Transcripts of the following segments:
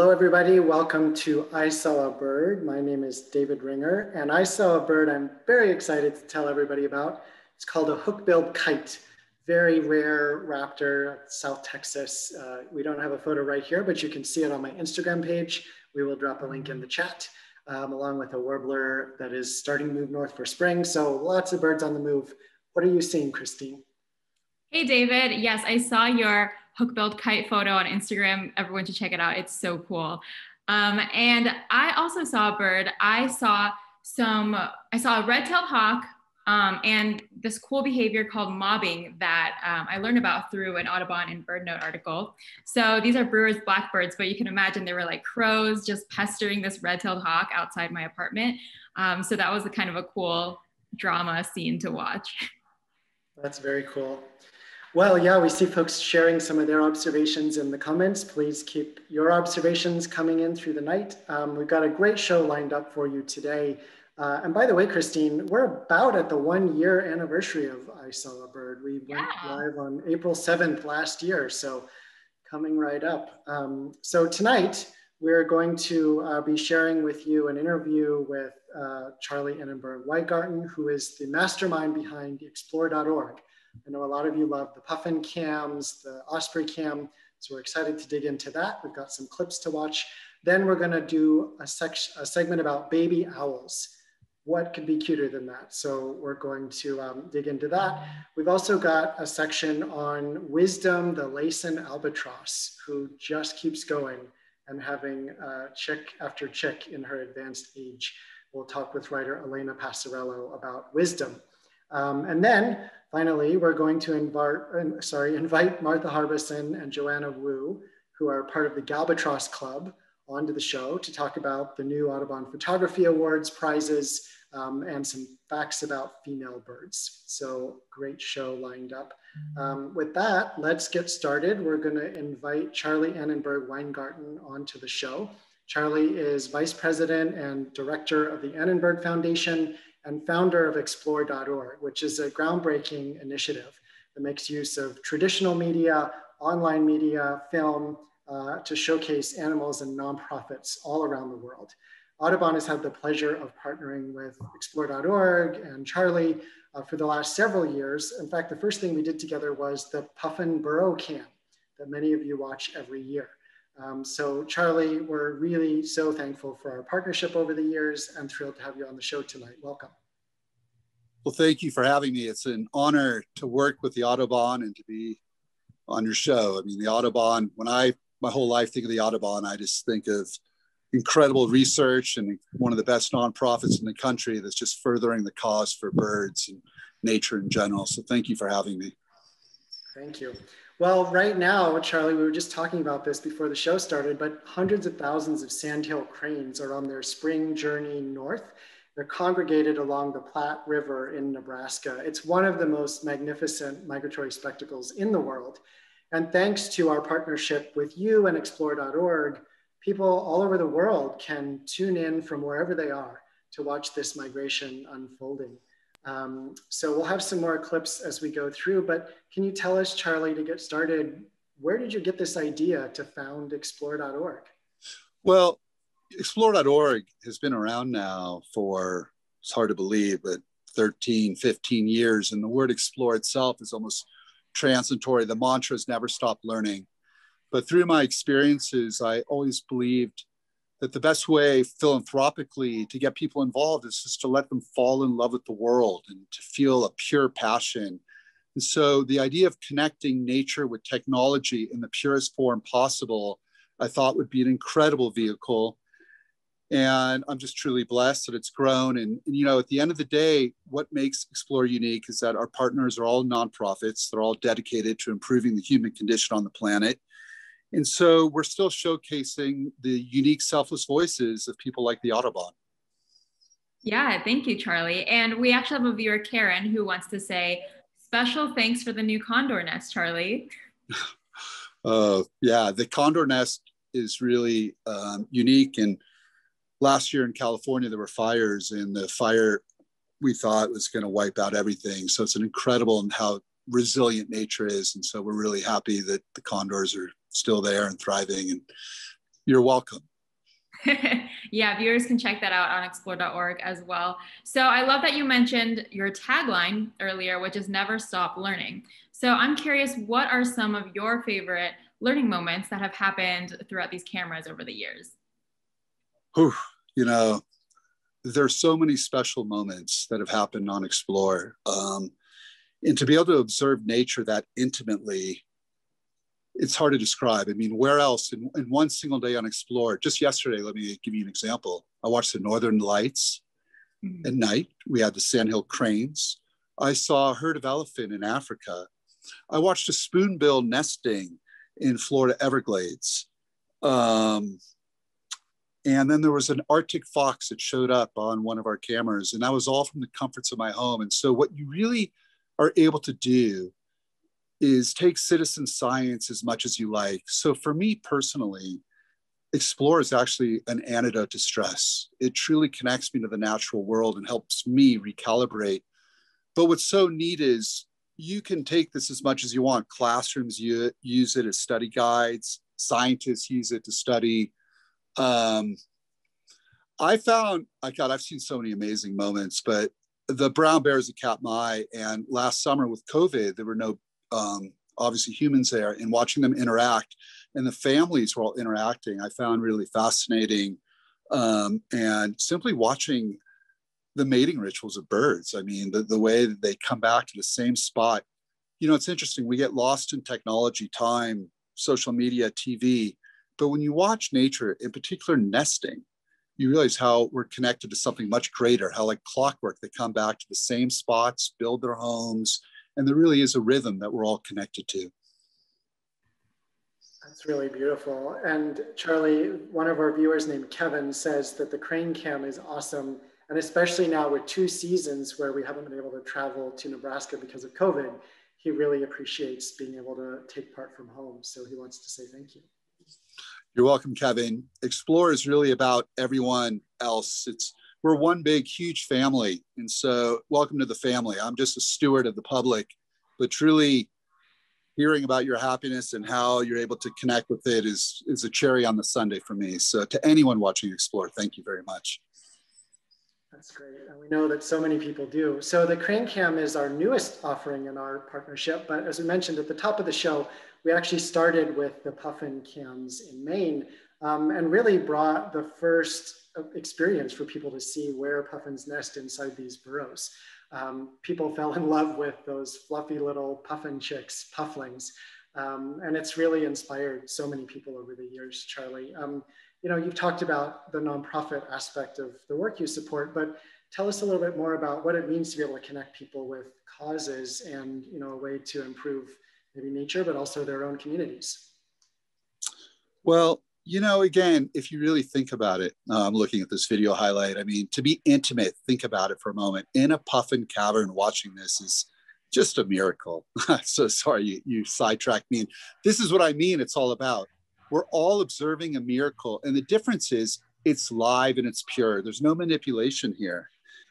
Hello, everybody. Welcome to I Saw a Bird. My name is David Ringer, and I saw a bird I'm very excited to tell everybody about. It's called a hook-billed kite, very rare raptor, South Texas. We don't have a photo right here, but you can see it on my Instagram page. We will drop a link in the chat, along with a warbler that is starting to move north for spring. So lots of birds on the move. What are you seeing, Christine? Hey, David. Yes, I saw your hook-billed kite photo on Instagram. Everyone should check it out. It's so cool. And I also saw a bird. I saw a red-tailed hawk and this cool behavior called mobbing that I learned about through an Audubon and BirdNote article. So these are Brewer's blackbirds, but you can imagine they were like crows just pestering this red-tailed hawk outside my apartment. So that was a kind of a cool drama scene to watch. That's very cool. Well, yeah, we see folks sharing some of their observations in the comments. Please keep your observations coming in through the night. We've got a great show lined up for you today. And by the way, Christine, we're about at the 1-year anniversary of I Saw a Bird. We went live on April 7th last year, so coming right up. So tonight, we're going to be sharing with you an interview with Charlie Annenberg-Weingarten, who is the mastermind behind Explore.org. I know a lot of you love the puffin cams, the osprey cam, so we're excited to dig into that. We've got some clips to watch. Then we're going to do a segment about baby owls. What could be cuter than that? So we're going to dig into that. We've also got a section on Wisdom, the Laysan Albatross, who just keeps going and having chick after chick in her advanced age. We'll talk with writer Elena Passarellowill about Wisdom. And then finally, we're going to invite Martha Harbison and Joanna Wu, who are part of the Galbatross Club, onto the show to talk about the new Audubon Photography Awards prizes and some facts about female birds. So great show lined up. With that, let's get started. We're going to invite Charlie Annenberg-Weingarten onto the show. Charlie is Vice President and Director of the Annenberg Foundation and founder of Explore.org, which is a groundbreaking initiative that makes use of traditional media, online media, film, to showcase animals and nonprofits all around the world. Audubon has had the pleasure of partnering with Explore.org and Charlie for the last several years. In fact, the first thing we did together was the Puffin Burrow Cam that many of you watch every year. So Charlie, we're really so thankful for our partnership over the years and thrilled to have you on the show tonight. Welcome. Well, thank you for having me. It's an honor to work with the Audubon and to be on your show. I mean, the Audubon, when my whole life think of the Audubon, I just think of incredible research and one of the best nonprofits in the country that's just furthering the cause for birds and nature in general. So thank you for having me. Thank you. Well, right now, Charlie, we were just talking about this before the show started, but hundreds of thousands of Sandhill Cranes are on their spring journey north. They're congregated along the Platte River in Nebraska. It's one of the most magnificent migratory spectacles in the world. And thanks to our partnership with you and Explore.org, people all over the world can tune in from wherever they are to watch this migration unfolding. So we'll have some more clips as we go through, but can you tell us, Charlie, to get started, where did you get this idea to found Explore.org? Well, Explore.org has been around now for, it's hard to believe, but 13, 15 years. And the word explore itself is almost transitory. The mantra is never stop learning. But through my experiences, I always believed that the best way philanthropically to get people involved is just to let them fall in love with the world and to feel a pure passion. And so the idea of connecting nature with technology in the purest form possible, I thought would be an incredible vehicle. And I'm just truly blessed that it's grown. And you know, at the end of the day, what makes Explore unique is that our partners are all nonprofits. They're all dedicated to improving the human condition on the planet. And so we're still showcasing the unique selfless voices of people like the Audubon. Yeah, thank you, Charlie. And we actually have a viewer, Karen, who wants to say, special thanks for the new condor nest, Charlie. Yeah, the condor nest is really unique. And last year in California, there were fires, and the fire we thought was going to wipe out everything. So it's an incredible and how resilient nature is. And so we're really happy that the condors are still there and thriving. And You're welcome. Yeah, viewers can check that out on explore.org as well. So I love that you mentioned your tagline earlier, which is never stop learning. So I'm curious, what are some of your favorite learning moments that have happened throughout these cameras over the years? Whew, you know, there's so many special moments that have happened on Explore. And to be able to observe nature that intimately, it's hard to describe. I mean, where else in one single day on Explore? Just yesterday, let me give you an example. I watched the Northern Lights at night. We had the Sandhill Cranes. I saw a herd of elephant in Africa. I watched a spoonbill nesting in Florida Everglades. And then there was an Arctic fox that showed up on one of our cameras, and that was all from the comforts of my home. And so what you really are able to do is take citizen science as much as you like. So for me personally, Explore is actually an antidote to stress. It truly connects me to the natural world and helps me recalibrate. But what's so neat is you can take this as much as you want. Classrooms use it as study guides. Scientists use it to study. I found, God, I've seen so many amazing moments, but the brown bears at Katmai, and last summer with COVID, there were no obviously humans there, and watching them interact and the families were all interacting, I found really fascinating. And simply watching the mating rituals of birds. I mean, the way that they come back to the same spot. You know, it's interesting. We get lost in technology, time, social media, TV. But when you watch nature, in particular nesting, you realize how we're connected to something much greater, how like clockwork, they come back to the same spots, build their homes. And there really is a rhythm that we're all connected to. That's really beautiful. And Charlie, one of our viewers named Kevin says that the crane cam is awesome. And especially now with 2 seasons where we haven't been able to travel to Nebraska because of COVID, he really appreciates being able to take part from home. So he wants to say thank you. You're welcome, Kevin. Explore is really about everyone else. We're one big, huge family. And so welcome to the family. I'm just a steward of the public, but truly hearing about your happiness and how you're able to connect with it is a cherry on the sundae for me. So to anyone watching Explore, thank you very much. That's great. And we know that so many people do. So the Crane Cam is our newest offering in our partnership. But as we mentioned at the top of the show, we actually started with the puffin cams in Maine and really brought the first experience for people to see where puffins nest inside these burrows. People fell in love with those fluffy little puffin chicks, pufflings. And it's really inspired so many people over the years, Charlie. You know, you've talked about the nonprofit aspect of the work you support, but tell us a little bit more about what it means to be able to connect people with causes and, you know, a way to improve maybe nature, but also their own communities. Well, you know, again, if you really think about it, I'm looking at this video highlight. I mean, to be intimate, think about it for a moment. In a puffin cavern, watching this is just a miracle. So sorry, you sidetracked me. And this is what I mean it's all about. We're all observing a miracle. And the difference is it's live and it's pure. There's no manipulation here.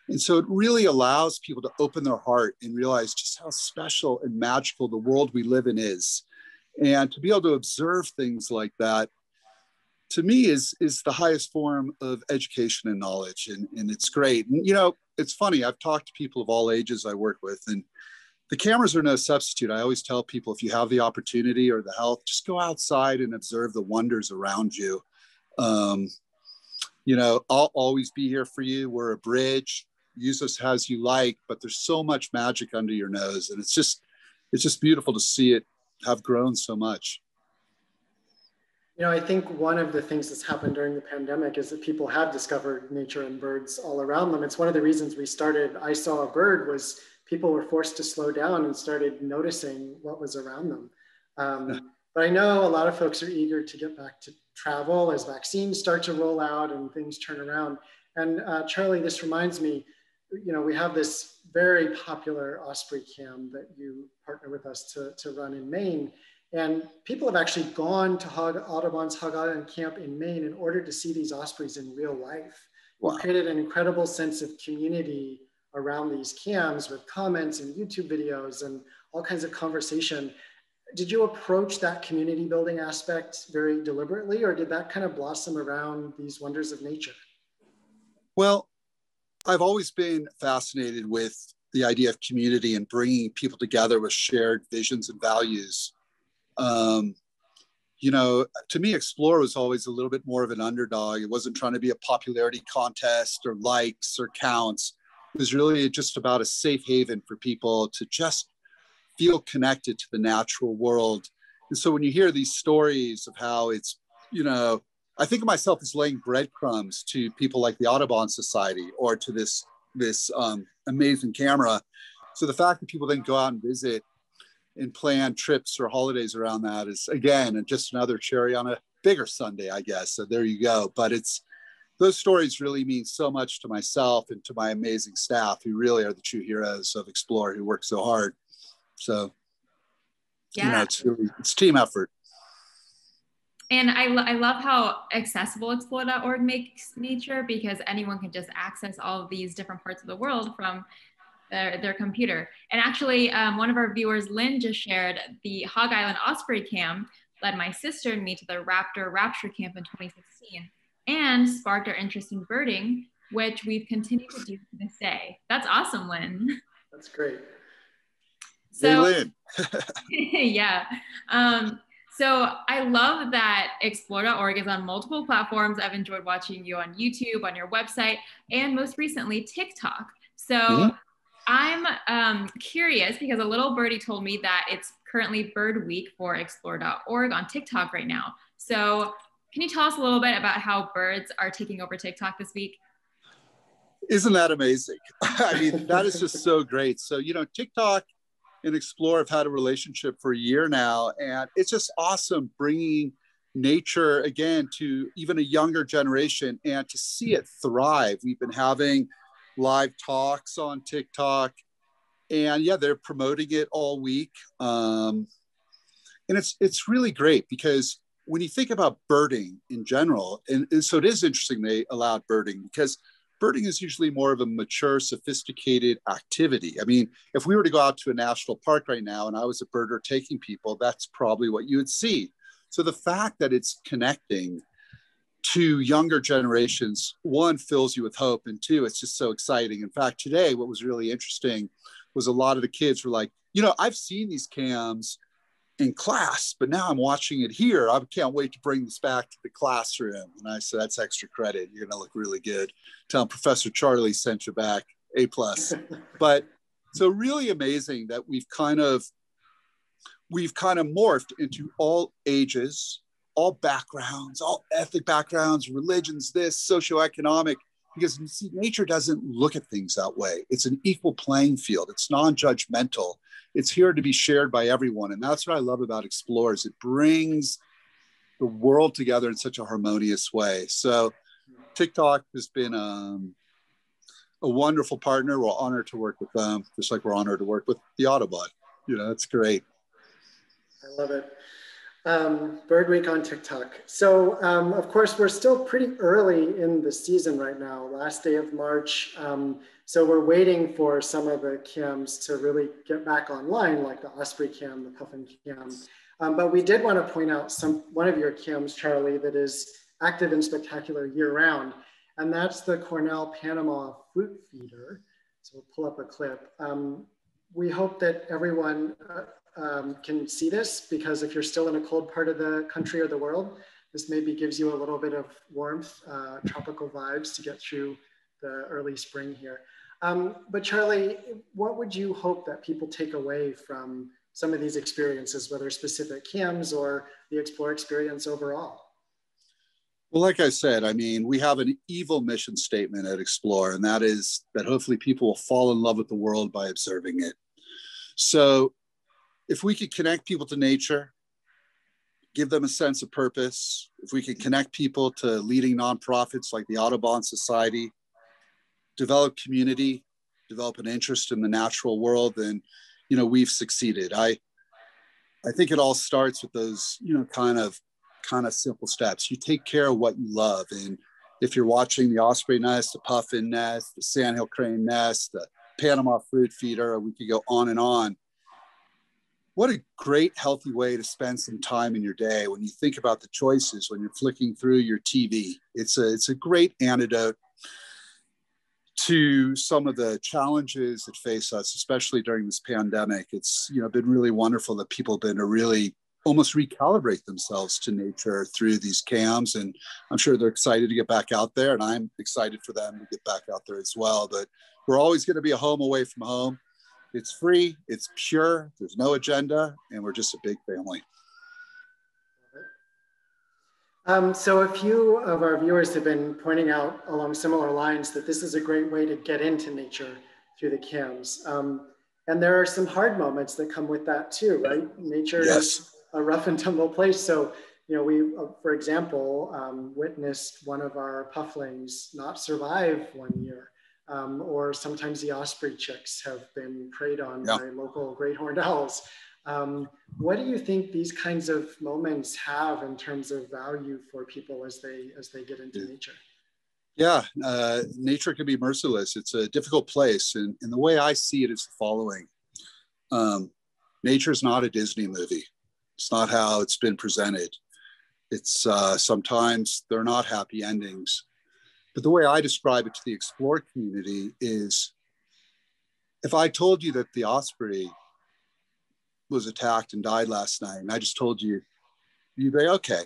And so it really allows people to open their heart and realize just how special and magical the world we live in is. And to be able to observe things like that, to me, is the highest form of education and knowledge. And it's great. And, you know, it's funny. I've talked to people of all ages I work with, and the cameras are no substitute. I always tell people, if you have the opportunity or the health, just go outside and observe the wonders around you. You know, I'll always be here for you. We're a bridge. Use us as you like, but there's so much magic under your nose. And it's just beautiful to see it have grown so much. You know, I think one of the things that's happened during the pandemic is that people have discovered nature and birds all around them. It's one of the reasons we started I Saw a Bird was people were forced to slow down and started noticing what was around them. But I know a lot of folks are eager to get back to travel as vaccines start to roll out and things turn around. And Charlie, this reminds me, you know, we have this very popular osprey cam that you partner with us to run in Maine. And people have actually gone to Audubon's Hog Island camp in Maine in order to see these ospreys in real life. Wow. We've created an incredible sense of community around these cams with comments and YouTube videos and all kinds of conversation. did you approach that community building aspect very deliberately, or did that kind of blossom around these wonders of nature? Well, I've always been fascinated with the idea of community and bringing people together with shared visions and values. You know, to me, Explore was always a little bit more of an underdog. It wasn't trying to be a popularity contest or likes or counts. It was really just about a safe haven for people to just feel connected to the natural world. And so when you hear these stories of how it's, you know, I think of myself as laying breadcrumbs to people like the Audubon Society or to this amazing camera. So the fact that people then go out and visit and plan trips or holidays around that is, again, just another cherry on a bigger sundae, I guess. So there you go. But those stories really mean so much to myself and to my amazing staff, who really are the true heroes of Explore, who work so hard. So, yeah, you know, it's team effort. And I love how accessible Explore.org makes nature, because anyone can just access all of these different parts of the world from their computer. And actually, one of our viewers, Lynn, just shared the Hog Island Osprey Cam led my sister and me to the Raptor Camp in 2016 and sparked our interest in birding, which we've continued to do to this day. That's awesome, Lynn. That's great. So, hey, Lynn. yeah. So I love that Explore.org is on multiple platforms. I've enjoyed watching you on YouTube, on your website, and most recently, TikTok. So I'm curious, because a little birdie told me that it's currently Bird Week for Explore.org on TikTok right now. So can you tell us a little bit about how birds are taking over TikTok this week? Isn't that amazing? I mean, that is just so great. So, you know, TikTok and Explore have had a relationship for a year now, and it's just awesome bringing nature again to even a younger generation and to see it thrive. We've been having live talks on TikTok, and yeah, they're promoting it all week. And it's really great, because when you think about birding in general, and so it is interesting they allowed birding, because birding is usually more of a mature, sophisticated activity. I mean, if we were to go out to a national park right now and I was a birder taking people, that's probably what you would see. So the fact that it's connecting to younger generations, one, fills you with hope, and two, it's just so exciting. In fact, today, what was really interesting was a lot of the kids were like, you know, I've seen these cams in class, but now I'm watching it here. I can't wait to bring this back to the classroom. And I said, that's extra credit. You're going to look really good. Tell them Professor Charlie sent you back, A+. But so really amazing that we've kind of morphed into all ages, all backgrounds, all ethnic backgrounds, religions, this, socioeconomic, because see, nature doesn't look at things that way. It's an equal playing field. It's non-judgmental. It's here to be shared by everyone. And that's what I love about Explorers. It brings the world together in such a harmonious way. So TikTok has been a wonderful partner. We're honored to work with them, just like we're honored to work with the Audubon. You know, it's great. I love it. Bird Week on TikTok. So, of course, we're still pretty early in the season right now, last day of March. So we're waiting for some of the cams to really get back online, like the Osprey cam, the Puffin cam. But we did want to point out one of your cams, Charlie, that is active and spectacular year round. And that's the Cornell Panama fruit feeder. So we'll pull up a clip. We hope that everyone can see this, because if you're still in a cold part of the country or the world, this maybe gives you a little bit of warmth, tropical vibes to get through the early spring here. But Charlie, what would you hope that people take away from some of these experiences, whether specific cams or the Explore experience overall? Well, like I said, I mean, we have an evil mission statement at Explore, and that is that hopefully people will fall in love with the world by observing it. So if we could connect people to nature, give them a sense of purpose, if we could connect people to leading nonprofits like the Audubon Society, develop community, develop an interest in the natural world, then, you know, we've succeeded. I think it all starts with those, you know, kind of simple steps. You take care of what you love. And if you're watching the osprey nest, the puffin nest, the sandhill crane nest, the Panama fruit feeder, we could go on and on. what a great, healthy way to spend some time in your day when you think about the choices, when you're flicking through your TV. It's a great antidote to some of the challenges that face us, especially during this pandemic. It's, been really wonderful that people have been to really almost recalibrate themselves to nature through these cams. And I'm sure they're excited to get back out there, and I'm excited for them to get back out there as well. But we're always going to be a home away from home. It's free, it's pure, there's no agenda, and we're just a big family. So a few of our viewers have been pointing out along similar lines that this is a great way to get into nature through the cams. And there are some hard moments that come with that too, right? Nature is a rough and tumble place. So, we, for example, witnessed one of our pufflings not survive 1 year. Or sometimes the osprey chicks have been preyed on by local great horned owls. What do you think these kinds of moments have in terms of value for people as they get into nature? Yeah, nature can be merciless. It's a difficult place. And the way I see it is the following. Nature is not a Disney movie. It's not how it's been presented. It's sometimes they're not happy endings. But the way I describe it to the Explore community is, if I told you that the osprey was attacked and died last night, and I just told you, you'd be okay.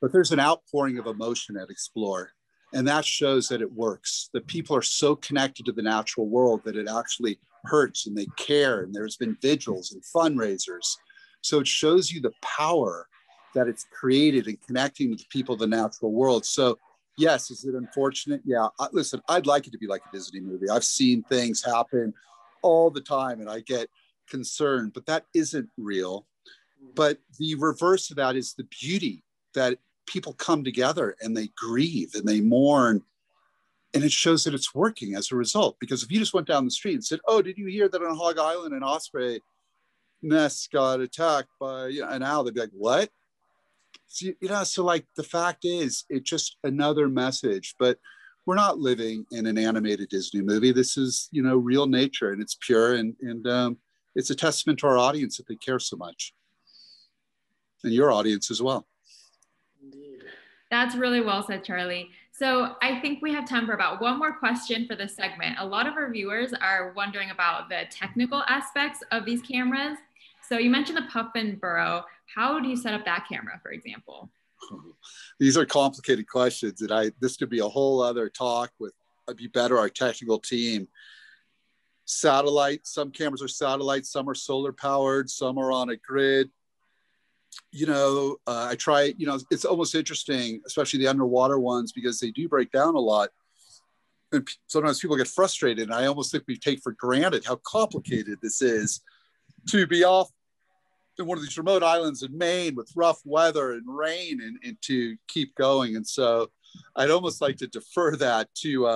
But there's an outpouring of emotion at Explore, and that shows that it works. That people are so connected to the natural world that it actually hurts, and they care, and there's been vigils and fundraisers. So it shows you the power that it's created in connecting with the people of the natural world. So yes, is it unfortunate? Yeah, listen, I'd like it to be like a Disney movie. I've seen things happen all the time and I get concerned, but that isn't real. But the reverse of that is the beauty that people come together and they grieve and they mourn. And it shows that it's working as a result. Because if you just went down the street and said, oh, did you hear that on Hog Island an osprey nest got attacked by an owl? They'd be like, what? So like the fact is, it's just another message, but we're not living in an animated Disney movie. This is, real nature, and it's pure, and it's a testament to our audience that they care so much, and your audience as well. Indeed. That's really well said, Charlie. So I think we have time for about one more question for this segment. A lot of our viewers are wondering about the technical aspects of these cameras. So you mentioned the puffin burrow. How do you set up that camera, for example? These are complicated questions, and this could be a whole other talk with our technical team. Satellite, some cameras are satellite, some are solar powered, some are on a grid. I try, it's almost interesting, especially the underwater ones, because they do break down a lot. And sometimes people get frustrated, and I almost think we take for granted how complicated this is to be off in one of these remote islands in Maine with rough weather and rain and to keep going. And so I'd almost like to defer that to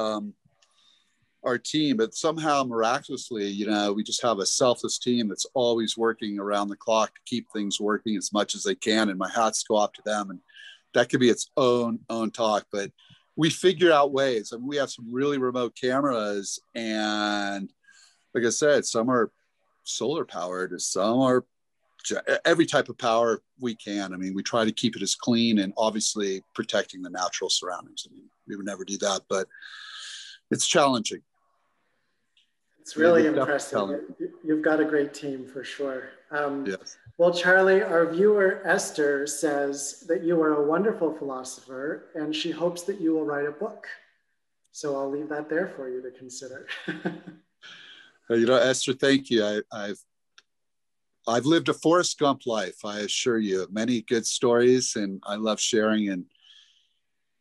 our team, but somehow miraculously, we just have a selfless team that's always working around the clock to keep things working as much as they can. And my hats go off to them. And that could be its own talk, but we figure out ways. I mean, we have some really remote cameras, and like I said, some are solar powered, some are every type of power we can. I mean, we try to keep it as clean and obviously protecting the natural surroundings. I mean, we would never do that, but it's challenging. It's really impressive. You've got a great team for sure. Yes. Well, Charlie, our viewer Esther says that you are a wonderful philosopher and she hopes that you will write a book. So I'll leave that there for you to consider. Esther, thank you. I've lived a Forrest Gump life, I assure you. Many good stories, and I love sharing. And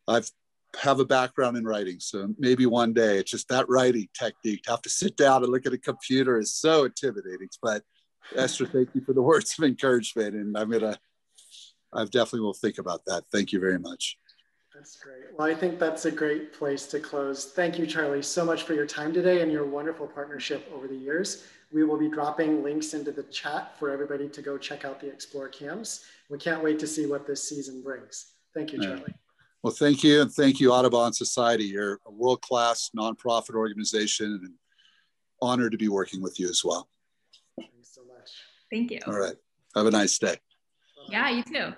I have a background in writing, so maybe one day. It's just that writing technique. To have to sit down and look at a computer is so intimidating. But Esther, thank you for the words of encouragement, and I definitely will think about that. Thank you very much. That's great. Well, I think that's a great place to close. Thank you, Charlie, so much for your time today and your wonderful partnership over the years. We will be dropping links into the chat for everybody to go check out the Explore cams. We can't wait to see what this season brings. Thank you, Charlie. Well, thank you. And thank you, Audubon Society. You're a world-class nonprofit organization, and honored to be working with you as well. Thanks so much. Thank you. All right. Have a nice day. Yeah, you too.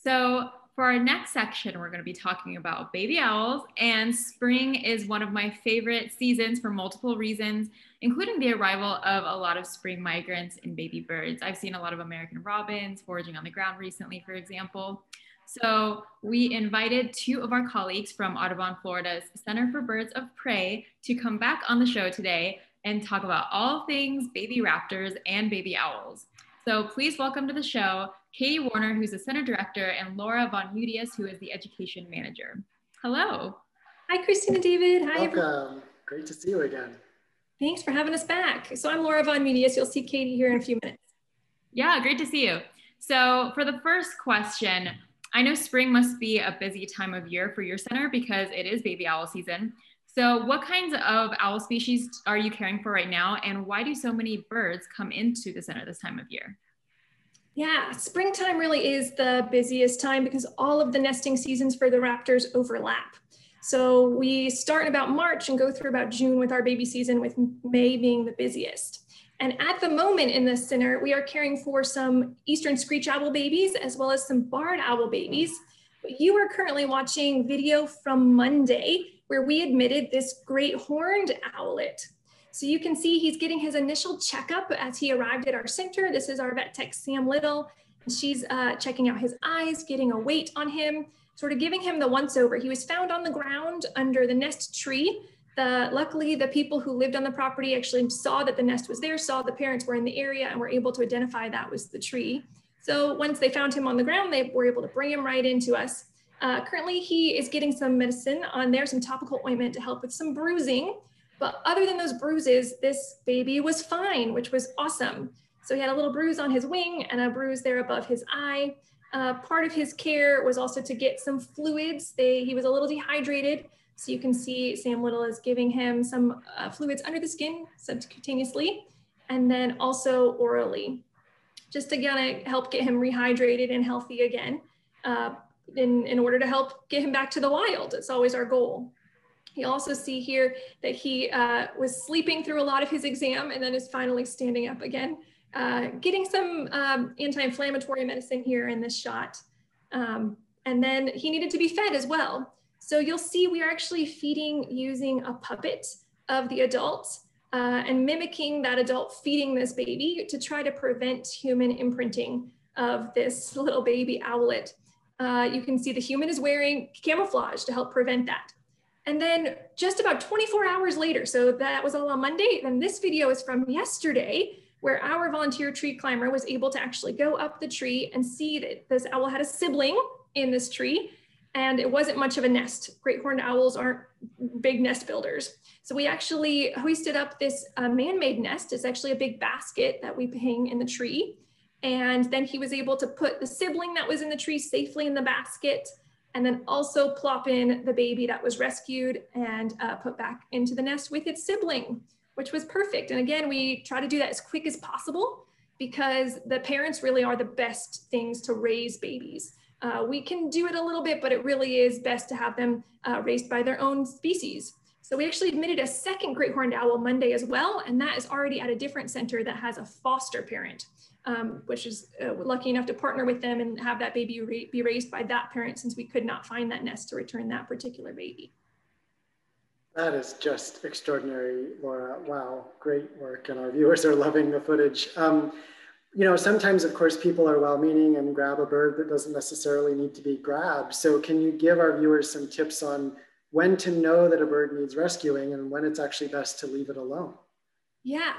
So for our next section, we're going to be talking about baby owls, and spring is one of my favorite seasons for multiple reasons, including the arrival of a lot of spring migrants and baby birds. I've seen a lot of American robins foraging on the ground recently, for example. So we invited 2 of our colleagues from Audubon Florida's Center for Birds of Prey to come back on the show today and talk about all things baby raptors and baby owls. So please welcome to the show, Katie Warner, who's the center director, and Laura VonMutius, who is the education manager. Hello. Hi, Christina, David. Hi, Welcome. everyone. Great to see you again. Thanks for having us back. So I'm Laura VonMutius. You'll see Katie here in a few minutes. Yeah, great to see you. So for the first question, I know spring must be a busy time of year for your center because it is baby owl season. So what kinds of owl species are you caring for right now? And why do so many birds come into the center this time of year? Yeah, springtime really is the busiest time because all of the nesting seasons for the raptors overlap. So we start in about March and go through about June with our baby season, with May being the busiest. And at the moment in the center, we are caring for some eastern screech owl babies as well as some barred owl babies. But you are currently watching video from Monday where we admitted this great horned owlet. So you can see he's getting his initial checkup as he arrived at our center. This is our vet tech, Sam Little. And she's checking out his eyes, getting a weight on him, sort of giving him the once over. He was found on the ground under the nest tree. Luckily, the people who lived on the property actually saw that the nest was there, saw the parents were in the area, and were able to identify that was the tree. So once they found him on the ground, they were able to bring him right into us. Currently, he is getting some medicine on there, some topical ointment to help with some bruising. But other than those bruises, this baby was fine, which was awesome. So he had a little bruise on his wing and a bruise there above his eye. Part of his care was also to get some fluids. He was a little dehydrated. So you can see Sam Little is giving him some fluids under the skin subcutaneously, and then also orally, just to kind of help get him rehydrated and healthy again in order to help get him back to the wild. It's always our goal. You also see here that he was sleeping through a lot of his exam and then is finally standing up again, getting some anti-inflammatory medicine here in this shot. And then he needed to be fed as well. So you'll see we are actually feeding using a puppet of the adult and mimicking that adult feeding this baby to try to prevent human imprinting of this little baby owlet. You can see the human is wearing camouflage to help prevent that. And then just about 24 hours later, so that was all on Monday, and this video is from yesterday, where our volunteer tree climber was able to actually go up the tree and see that this owl had a sibling in this tree, and it wasn't much of a nest. Great horned owls aren't big nest builders. So we actually hoisted up this man-made nest. It's actually a big basket that we hang in the tree. And then he was able to put the sibling that was in the tree safely in the basket, and then also plop in the baby that was rescued and put back into the nest with its sibling, which was perfect. And again, we try to do that as quick as possible because the parents really are the best things to raise babies. We can do it a little bit, but it really is best to have them raised by their own species. So we actually admitted a second great horned owl Monday as well, and that is already at a different center that has a foster parent, which is lucky enough to partner with them and have that baby be raised by that parent, since we could not find that nest to return that particular baby. That is just extraordinary, Laura. Wow, great work, and our viewers are loving the footage. You know, sometimes, of course, people are well-meaning and grab a bird that doesn't necessarily need to be grabbed. So can you give our viewers some tips on when to know that a bird needs rescuing and when it's actually best to leave it alone? Yeah,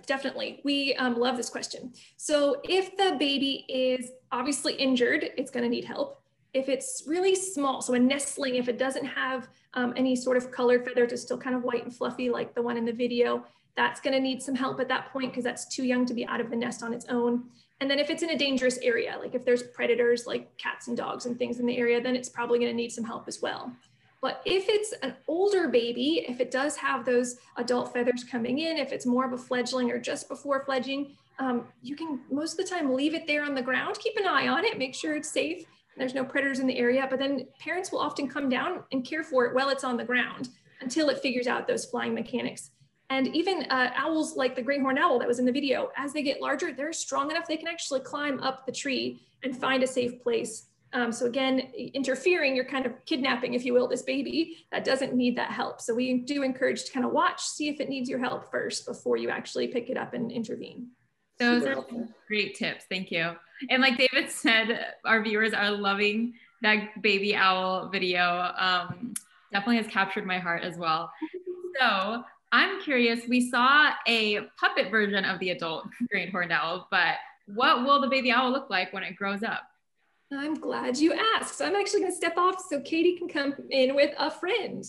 definitely. We love this question. So if the baby is obviously injured, it's going to need help. If it's really small, so a nestling, if it doesn't have any sort of color feathers, it's still kind of white and fluffy like the one in the video, that's going to need some help at that point because that's too young to be out of the nest on its own. And then if it's in a dangerous area, like if there's predators like cats and dogs and things in the area, then it's probably going to need some help as well. But if it's an older baby, if it does have those adult feathers coming in, if it's more of a fledgling or just before fledging, you can most of the time leave it there on the ground, keep an eye on it, make sure it's safe, there's no predators in the area, but then parents will often come down and care for it while it's on the ground until it figures out those flying mechanics. And even owls like the great horned owl that was in the video, as they get larger, they're strong enough they can actually climb up the tree and find a safe place. So again, interfering, you're kind of kidnapping, if you will, this baby that doesn't need that help. So we do encourage to kind of watch, see if it needs your help first before you actually pick it up and intervene. Those are great tips. Thank you. And like David said, our viewers are loving that baby owl video. Definitely has captured my heart as well. So I'm curious, we saw a puppet version of the adult great horned owl, but what will the baby owl look like when it grows up? I'm glad you asked. So I'm actually going to step off so Katie can come in with a friend.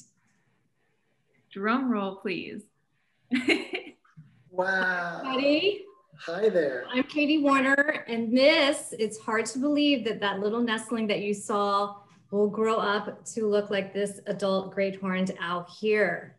Drum roll, please. Wow. Buddy. Hi there. I'm Katie Warner, and this, it's hard to believe that that little nestling that you saw will grow up to look like this adult great horned owl here.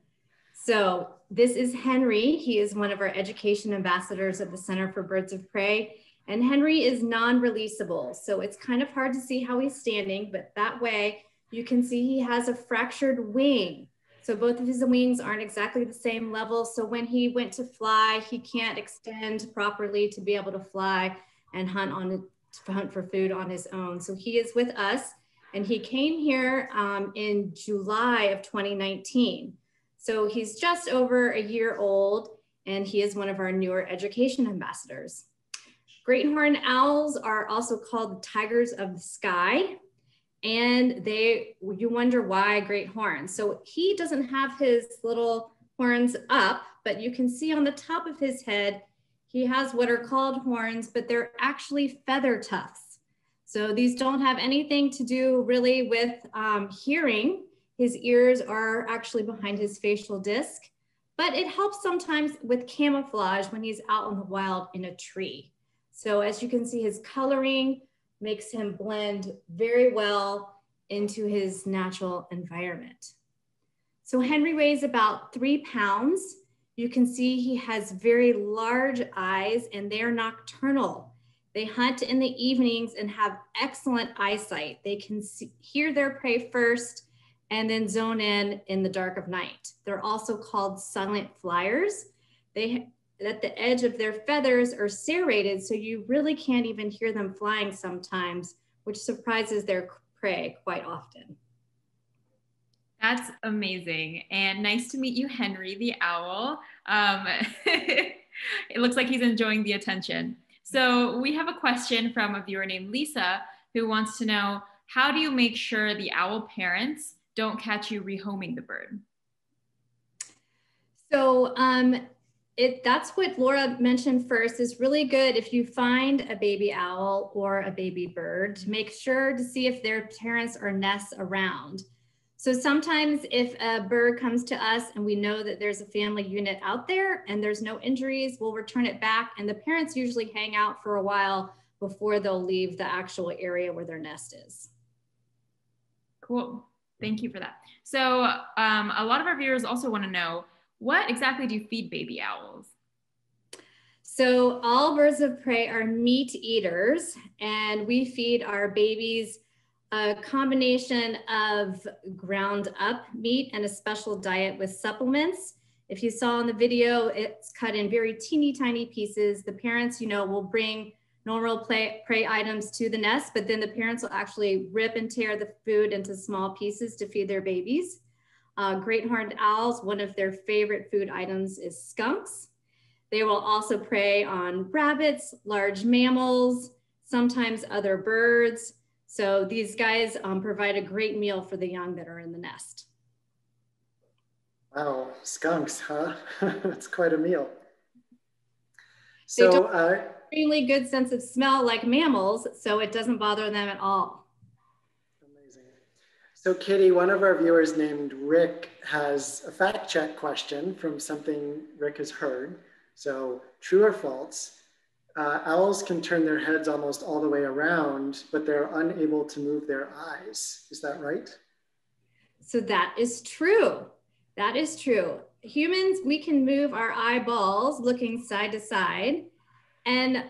So this is Henry. He is one of our education ambassadors at the Center for Birds of Prey. And Henry is non-releasable. So it's kind of hard to see how he's standing, but that way you can see he has a fractured wing. So both of his wings aren't exactly the same level. So when he went to fly, he can't extend properly to be able to fly and hunt for food on his own. So he is with us, and he came here in July of 2019. So he's just over a year old, and he is one of our newer education ambassadors. Great horned owls are also called the tigers of the sky. And you wonder why great horns. So he doesn't have his little horns up, but you can see on the top of his head, he has what are called horns, but they're actually feather tufts. So these don't have anything to do really with hearing. His ears are actually behind his facial disc, but it helps sometimes with camouflage when he's out in the wild in a tree. So as you can see, his coloring makes him blend very well into his natural environment. So Henry weighs about 3 pounds. You can see he has very large eyes, and they are nocturnal. They hunt in the evenings and have excellent eyesight. They can hear their prey first and then zone in the dark of night. They're also called silent flyers. At the edge of their feathers are serrated, so you really can't even hear them flying sometimes, which surprises their prey quite often. That's amazing. And nice to meet you, Henry the owl. It looks like he's enjoying the attention. So we have a question from a viewer named Lisa, who wants to know, how do you make sure the owl parents don't catch you rehoming the bird? So that's what Laura mentioned first, is really good if you find a baby owl or a baby bird, to make sure to see if their parents or nests around. So sometimes if a bird comes to us and we know that there's a family unit out there and there's no injuries, we'll return it back, and the parents usually hang out for a while before they'll leave the actual area where their nest is. Cool, thank you for that. So a lot of our viewers also want to know, what exactly do you feed baby owls? So all birds of prey are meat eaters, and we feed our babies a combination of ground up meat and a special diet with supplements. If you saw in the video, it's cut in very teeny tiny pieces. The parents, will bring normal prey items to the nest, but then the parents will actually rip and tear the food into small pieces to feed their babies. Great horned owls, one of their favorite food items is skunks. They will also prey on rabbits, large mammals, sometimes other birds. So these guys provide a great meal for the young that are in the nest. Wow, skunks, huh? That's quite a meal. They don't have an extremely good sense of smell like mammals, so it doesn't bother them at all. Amazing. So Kitty, one of our viewers named Rick has a fact check question from something Rick has heard. So true or false? Owls can turn their heads almost all the way around, but they're unable to move their eyes. Is that right? So that is true. That is true. Humans, we can move our eyeballs looking side to side, and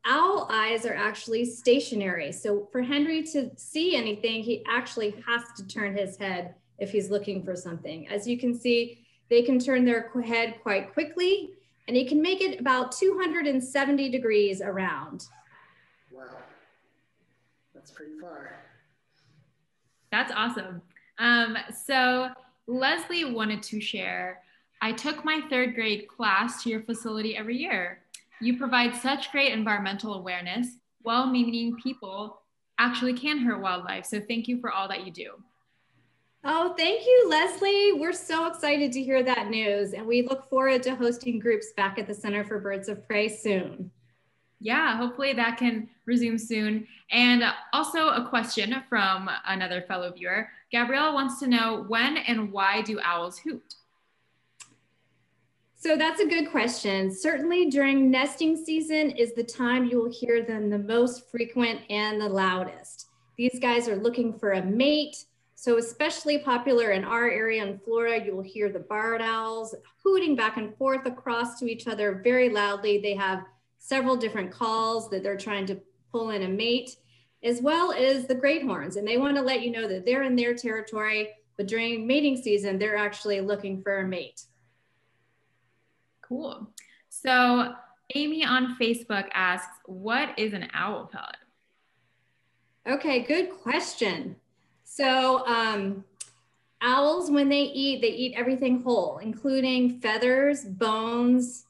owl eyes are actually stationary. So for Henry to see anything, he actually has to turn his head if he's looking for something. As you can see, They can turn their head quite quickly, and it can make it about 270 degrees around. Wow, that's pretty far. That's awesome. So Leslie wanted to share, I took my 3rd grade class to your facility every year. You provide such great environmental awareness. Well-meaning people actually can hurt wildlife. So thank you for all that you do. Oh, thank you, Leslie. We're so excited to hear that news, and we look forward to hosting groups back at the Center for Birds of Prey soon. Yeah, hopefully that can resume soon. And also a question from another fellow viewer. Gabrielle wants to know, when and why do owls hoot? So that's a good question. Certainly during nesting season is the time you will hear them the most frequent and the loudest. These guys are looking for a mate. So especially popular in our area in Florida, you will hear the barred owls hooting back and forth across to each other very loudly. They have several different calls that they're trying to pull in a mate, as well as the great horns. And they want to let you know that they're in their territory, but during mating season, they're actually looking for a mate. Cool. So Amy on Facebook asks, what is an owl pellet? Okay, good question. So owls, when they eat everything whole, including feathers, bones,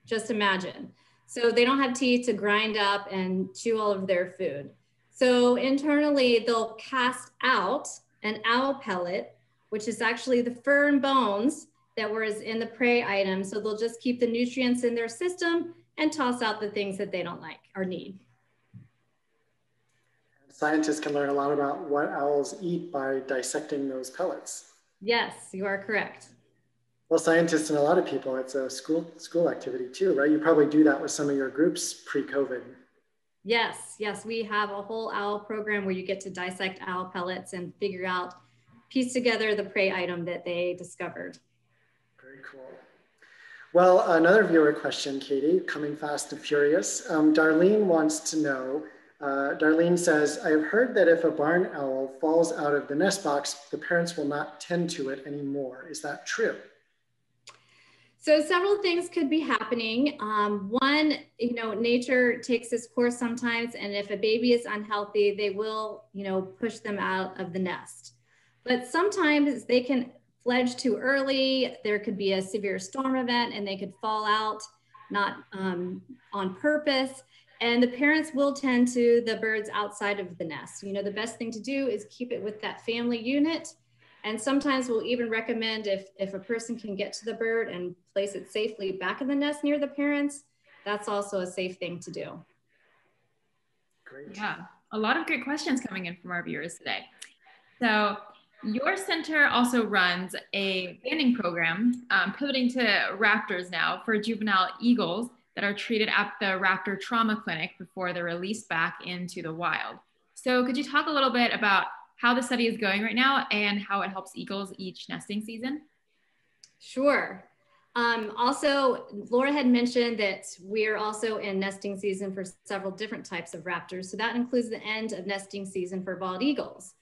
just imagine. So they don't have teeth to grind up and chew all of their food. So internally, they'll cast out an owl pellet, which is actually the fur and bones that was in the prey item. So they'll just keep the nutrients in their system and toss out the things that they don't like or need. Scientists can learn a lot about what owls eat by dissecting those pellets. Yes, you are correct. Well, scientists and a lot of people, it's a school activity too, right? You probably do that with some of your groups pre-COVID. Yes, we have a whole owl program where you get to dissect owl pellets and piece together the prey item that they discovered. Very cool. Well, another viewer question, Katie, coming fast and furious. Darlene wants to know, Darlene says, I have heard that if a barn owl falls out of the nest box, the parents will not tend to it anymore. Is that true? So several things could be happening. One, nature takes its course sometimes, and if a baby is unhealthy, they will, push them out of the nest. But sometimes they can fledge too early. There could be a severe storm event and they could fall out, not on purpose. And the parents will tend to the birds outside of the nest. The best thing to do is keep it with that family unit. And sometimes we'll even recommend if a person can get to the bird and place it safely back in the nest near the parents, that's also a safe thing to do. Great. Yeah, a lot of great questions coming in from our viewers today. So your center also runs a banding program, pivoting to raptors now, for juvenile eagles that are treated at the Raptor Trauma Clinic before they're released back into the wild. So could you talk a little bit about how the study is going right now and how it helps eagles each nesting season? Sure. Also, Laura had mentioned that we're also in nesting season for several different types of raptors. So that includes the end of nesting season for bald eagles.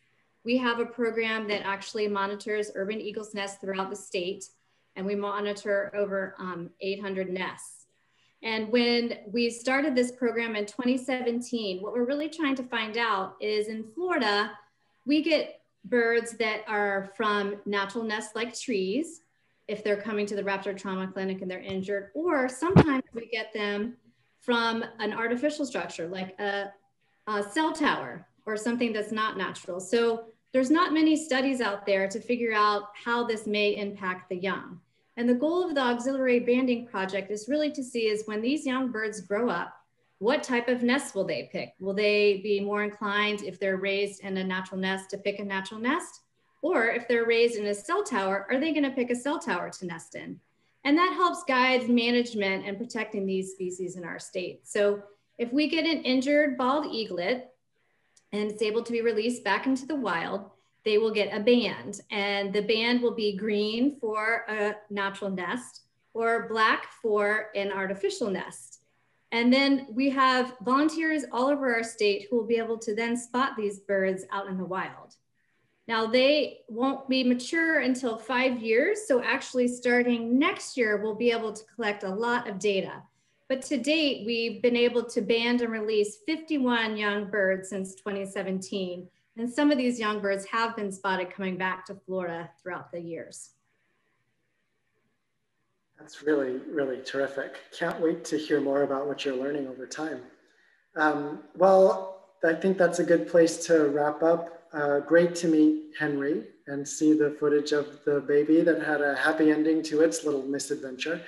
We have a program that actually monitors urban eagles' nests throughout the state, and we monitor over 800 nests. And when we started this program in 2017, what we're really trying to find out is in Florida, we get birds that are from natural nests like trees, if they're coming to the Raptor Trauma Clinic and they're injured, or sometimes we get them from an artificial structure like a cell tower or something that's not natural. So there's not many studies out there to figure out how this may impact the young. And the goal of the Auxiliary Banding Project is really to see is when these young birds grow up, what type of nest will they pick? Will they be more inclined, if they're raised in a natural nest, to pick a natural nest? Or if they're raised in a cell tower, are they going to pick a cell tower to nest in? And that helps guide management and protecting these species in our state. So if we get an injured bald eaglet and it's able to be released back into the wild, they will get a band, and the band will be green for a natural nest or black for an artificial nest. And then we have volunteers all over our state who will be able to then spot these birds out in the wild. Now they won't be mature until 5 years. So actually starting next year, we'll be able to collect a lot of data. But to date, we've been able to band and release 51 young birds since 2017. And some of these young birds have been spotted coming back to Florida throughout the years. That's really, really terrific. Can't wait to hear more about what you're learning over time. Well, I think that's a good place to wrap up. Great to meet Henry and see the footage of the baby that had a happy ending to its little misadventure.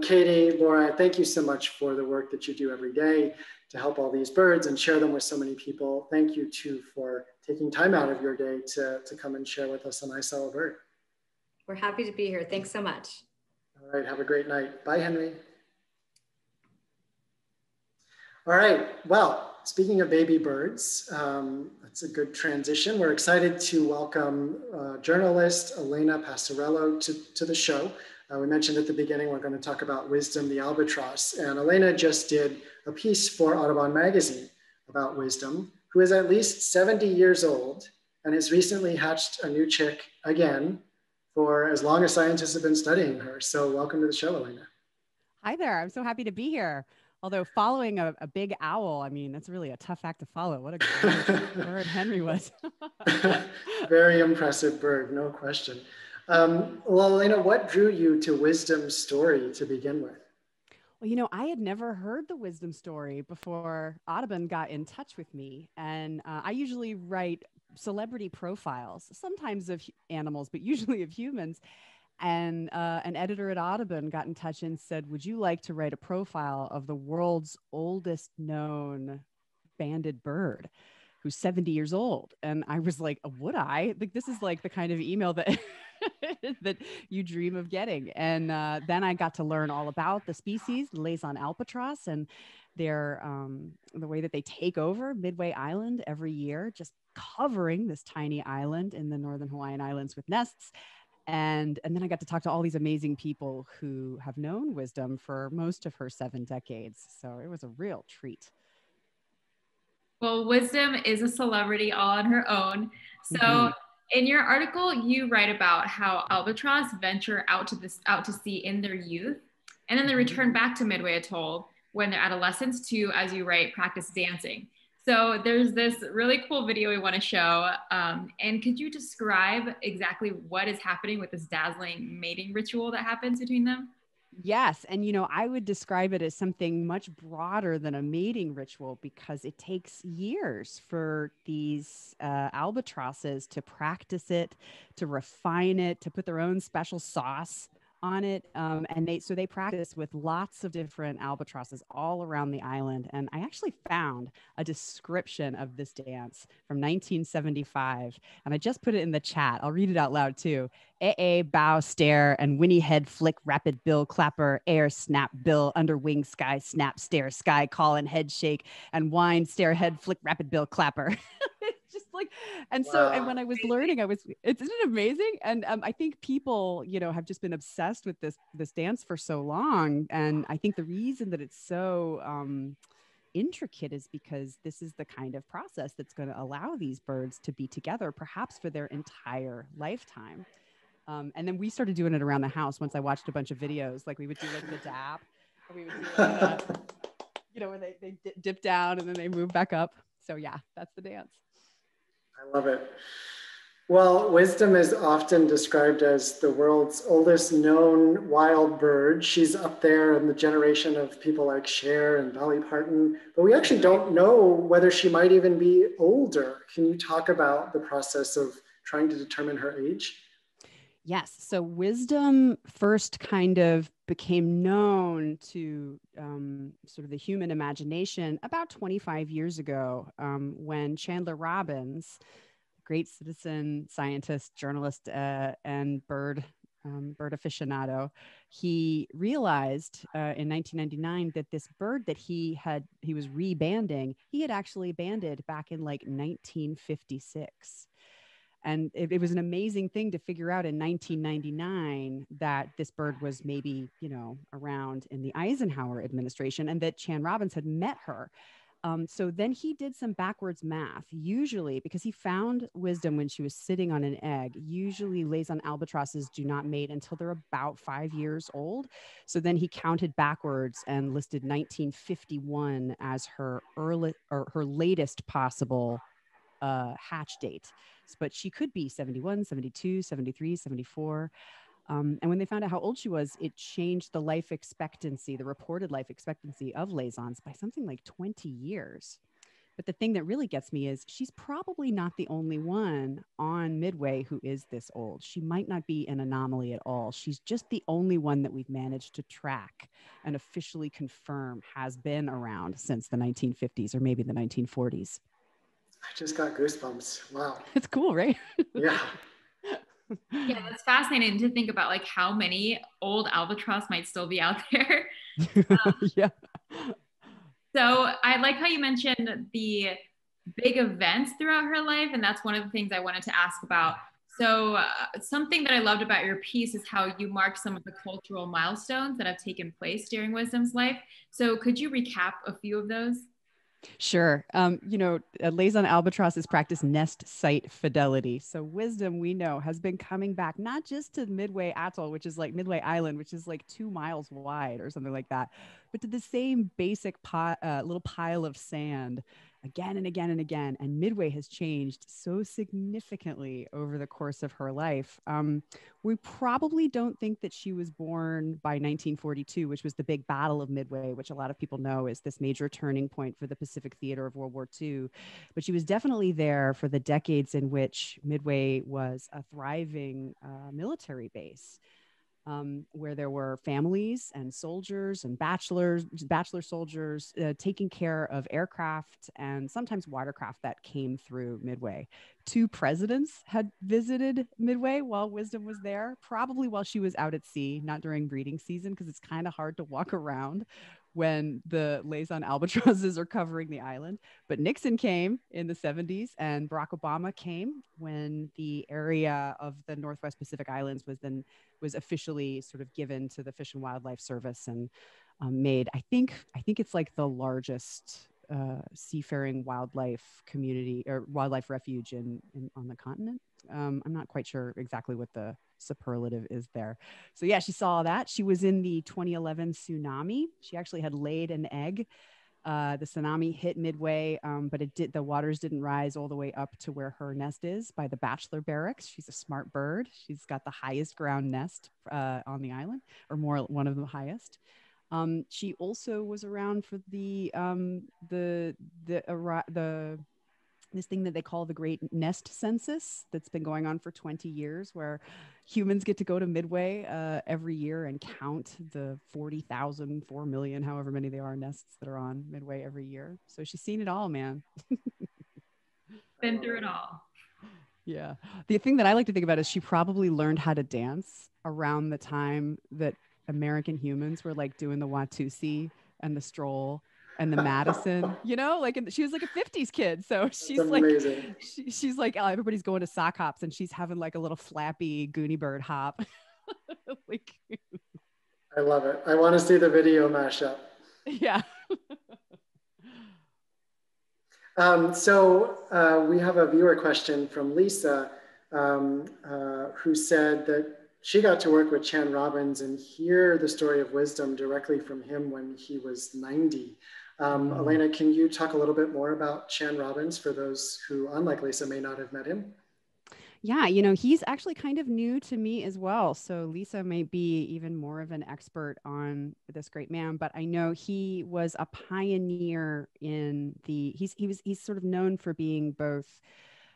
Katie, Laura, thank you so much for the work that you do every day to help all these birds and share them with so many people. Thank you too for taking time out of your day to come and share with us on I Saw a Bird. We're happy to be here. Thanks so much. All right, have a great night. Bye, Henry. All right, well, speaking of baby birds, that's a good transition. We're excited to welcome journalist Elena Passarellowill to the show. We mentioned at the beginning, we're going to talk about Wisdom the Albatross. And Elena just did a piece for Audubon magazine about Wisdom, who is at least 70 years old and has recently hatched a new chick again for as long as scientists have been studying her. So welcome to the show, Elena. Hi there, I'm so happy to be here. Although following a big owl, I mean, that's really a tough act to follow. What a great bird Henry was. Very impressive bird, no question. Well, Elena, what drew you to Wisdom's story to begin with? Well, you know, I had never heard the Wisdom story before Audubon got in touch with me. And I usually write celebrity profiles, sometimes of animals, but usually of humans. And an editor at Audubon got in touch and said, would you like to write a profile of the world's oldest known banded bird who's 70 years old? And I was like, would I? Like, this is like the kind of email that that you dream of getting. And then I got to learn all about the species, Laysan Albatross, and their the way that they take over Midway Island every year, just covering this tiny island in the Northern Hawaiian Islands with nests. And then I got to talk to all these amazing people who have known Wisdom for most of her 7 decades. So it was a real treat. Well, Wisdom is a celebrity all on her own. So in your article, you write about how albatross venture out to sea in their youth, and then they return back to Midway Atoll when they're adolescents to, as you write, practice dancing. So there's this really cool video we want to show. And could you describe exactly what is happening with this dazzling mating ritual that happens between them? Yes. And, you know, I would describe it as something much broader than a mating ritual because it takes years for these albatrosses to practice it, to refine it, to put their own special sauce on it. And they practice with lots of different albatrosses all around the island. And I actually found a description of this dance from 1975. And I just put it in the chat. I'll read it out loud too. Bow, stare, and whinny head flick, rapid bill, clapper, air, snap, bill, under wing, sky, snap, stare, sky, call, and head shake, and whine, stare, head flick, rapid bill, clapper. Just like, and so, and when I was learning, isn't it amazing? And I think people, you know, have just been obsessed with this dance for so long. And I think the reason that it's so intricate is because this is the kind of process that's going to allow these birds to be together, perhaps for their entire lifetime. And then we started doing it around the house once I watched a bunch of videos. Like we would do like the dap, or we would do like the, you know, where they dip down and then they move back up. So yeah, that's the dance. I love it. Well, Wisdom is often described as the world's oldest known wild bird. She's up there in the generation of people like Cher and Dolly Parton, but we actually don't know whether she might even be older. Can you talk about the process of trying to determine her age? Yes. So Wisdom first kind of became known to sort of the human imagination about 25 years ago when Chandler Robbins, great citizen scientist, journalist, and bird aficionado, he realized in 1999 that this bird that he was rebanding, he had actually banded back in like 1956. And it was an amazing thing to figure out in 1999 that this bird was maybe, you know, around in the Eisenhower administration and that Chan Robbins had met her. So then he did some backwards math, usually because he found wisdom when she was sitting on an egg. Usually Laysan albatrosses do not mate until they're about 5 years old. So then he counted backwards and listed 1951 as her early or her latest possible hatch date. But she could be 71, 72, 73, 74. And when they found out how old she was, it changed the life expectancy, the reported life expectancy of Laysans by something like 20 years. But the thing that really gets me is she's probably not the only one on Midway who is this old. She might not be an anomaly at all. She's just the only one that we've managed to track and officially confirm has been around since the 1950s or maybe the 1940s. I just got goosebumps. Wow. It's cool, right? Yeah. Yeah, it's fascinating to think about like how many old albatross might still be out there. Yeah. So I like how you mentioned the big events throughout her life, and that's one of the things I wanted to ask about. So something that I loved about your piece is how you marked some of the cultural milestones that have taken place during Wisdom's life. So could you recap a few of those? Sure. Laysan albatrosses practice nest site fidelity. So Wisdom, we know, has been coming back, not just to Midway Atoll, which is like Midway Island, which is like 2 miles wide or something like that, but to the same basic little pile of sand again and again and again. And Midway has changed so significantly over the course of her life. We probably don't think that she was born by 1942, which was the big Battle of Midway, which a lot of people know is this major turning point for the Pacific theater of World War II. But she was definitely there for the decades in which Midway was a thriving military base. Where there were families and soldiers and bachelor soldiers taking care of aircraft and sometimes watercraft that came through Midway. 2 presidents had visited Midway while Wisdom was there, probably while she was out at sea, not during breeding season, because it's kind of hard to walk around when the Laysan albatrosses are covering the island. But Nixon came in the 70s and Barack Obama came when the area of the Northwest Pacific Islands was officially sort of given to the Fish and Wildlife Service and made, I think it's like the largest seafaring wildlife community or wildlife refuge on the continent. I'm not quite sure exactly what the superlative is there. So yeah, she saw that. She was in the 2011 tsunami. She actually had laid an egg. The tsunami hit Midway, but the waters didn't rise all the way up to where her nest is by the Bachelor Barracks. She's a smart bird. She's got the highest ground nest on the island, or one of the highest. She also was around for this thing that they call the Great Nest Census that's been going on for 20 years, where humans get to go to Midway every year and count the 40,000, 4 million, however many they are, nests that are on Midway every year. So she's seen it all, man. Been through it all. Yeah. The thing that I like to think about is she probably learned how to dance around the time that American humans were like doing the Watusi and the stroll and the Madison, she was like a 50s kid. So she's like, oh, everybody's going to sock hops and she's having like a little flappy Goonie Bird hop. I love it. I want to see the video mashup. Yeah. So we have a viewer question from Lisa, who said that she got to work with Chan Robbins and hear the story of Wisdom directly from him when he was 90. Elena, can you talk a little bit more about Chan Robbins for those who, unlike Lisa, may not have met him? Yeah, he's actually kind of new to me as well. So Lisa may be even more of an expert on this great man, but I know he was a pioneer in he's sort of known for being both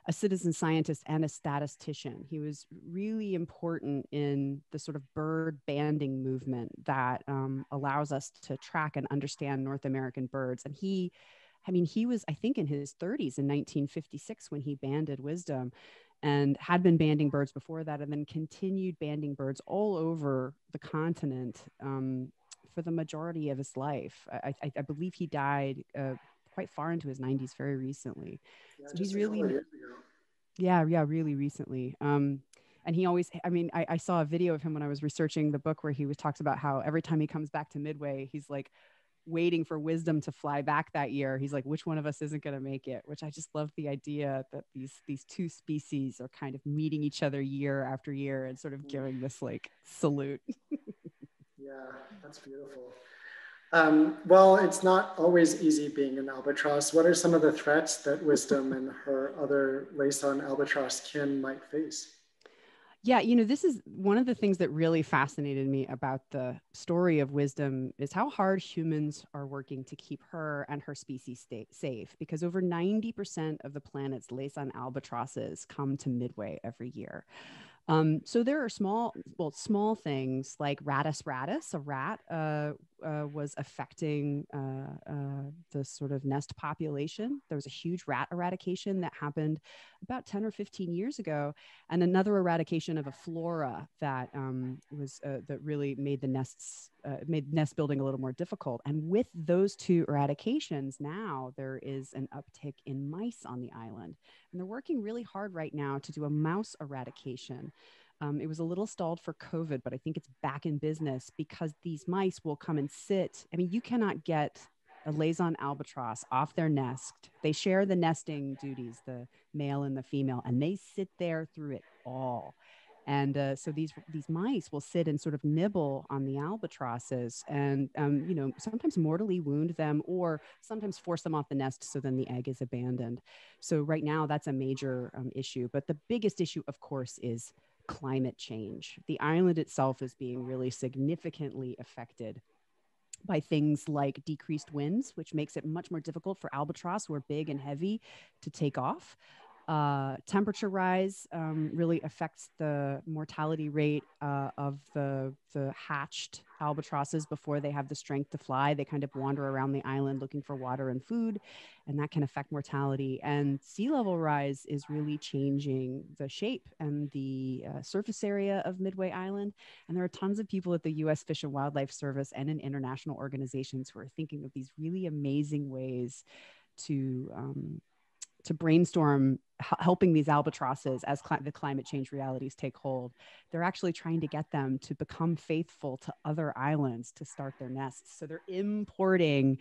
a citizen scientist and a statistician. He was really important in the sort of bird banding movement that allows us to track and understand North American birds. And he was, I think, in his 30s in 1956 when he banded Wisdom, and had been banding birds before that, and then continued banding birds all over the continent for the majority of his life. I believe he died quite far into his 90s very recently. Yeah, so he's really, really recently. And he always, I saw a video of him when I was researching the book where he talks about how every time he comes back to Midway, he's like, waiting for Wisdom to fly back that year. He's like, which one of us isn't going to make it? Which I just love the idea that these two species are kind of meeting each other year after year and sort of giving this like salute. Yeah, that's beautiful. Well, it's not always easy being an albatross. What are some of the threats that Wisdom and her other Laysan albatross kin might face? Yeah, you know, this is one of the things that really fascinated me about the story of Wisdom is how hard humans are working to keep her and her species safe, because over 90% of the planet's Laysan albatrosses come to Midway every year. So there are small things like Rattus rattus, a rat, was affecting the sort of nest population. There was a huge rat eradication that happened about 10 or 15 years ago, and another eradication of a flora that that really made the made nest building a little more difficult. And with those two eradications, now there is an uptick in mice on the island. And they're working really hard right now to do a mouse eradication. It was a little stalled for COVID, but I think it's back in business because these mice will come and sit. I mean, you cannot get a Laysan albatross off their nest. They share the nesting duties, the male and the female, and they sit there through it all. And so these mice will sit and sort of nibble on the albatrosses and, you know, sometimes mortally wound them or sometimes force them off the nest so then the egg is abandoned. So right now that's a major issue. But the biggest issue, of course, is climate change. The island itself is being really significantly affected by things like decreased winds, which makes it much more difficult for albatross, who are big and heavy, to take off. Temperature rise really affects the mortality rate of the hatched albatrosses before they have the strength to fly. They kind of wander around the island looking for water and food, and that can affect mortality. And sea level rise is really changing the shape and the surface area of Midway Island. And there are tons of people at the U.S. Fish and Wildlife Service and in international organizations who are thinking of these really amazing ways to brainstorm helping these albatrosses as the climate change realities take hold. They're actually trying to get them to become faithful to other islands to start their nests. So they're importing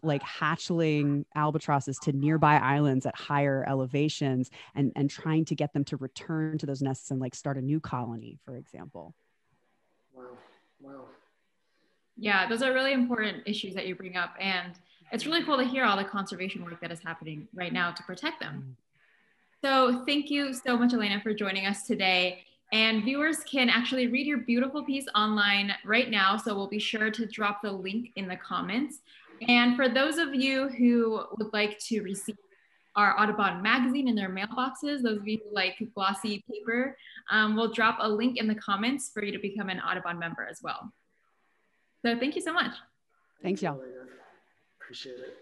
like hatchling albatrosses to nearby islands at higher elevations and trying to get them to return to those nests and like start a new colony, for example. Wow. Yeah, those are really important issues that you bring up. And it's really cool to hear all the conservation work that is happening right now to protect them. So thank you so much, Elena, for joining us today. And viewers can actually read your beautiful piece online right now. So we'll be sure to drop the link in the comments. And for those of you who would like to receive our Audubon magazine in their mailboxes, those of you who like glossy paper, we'll drop a link in the comments for you to become an Audubon member as well. So thank you so much. Thanks, y'all. Appreciate it.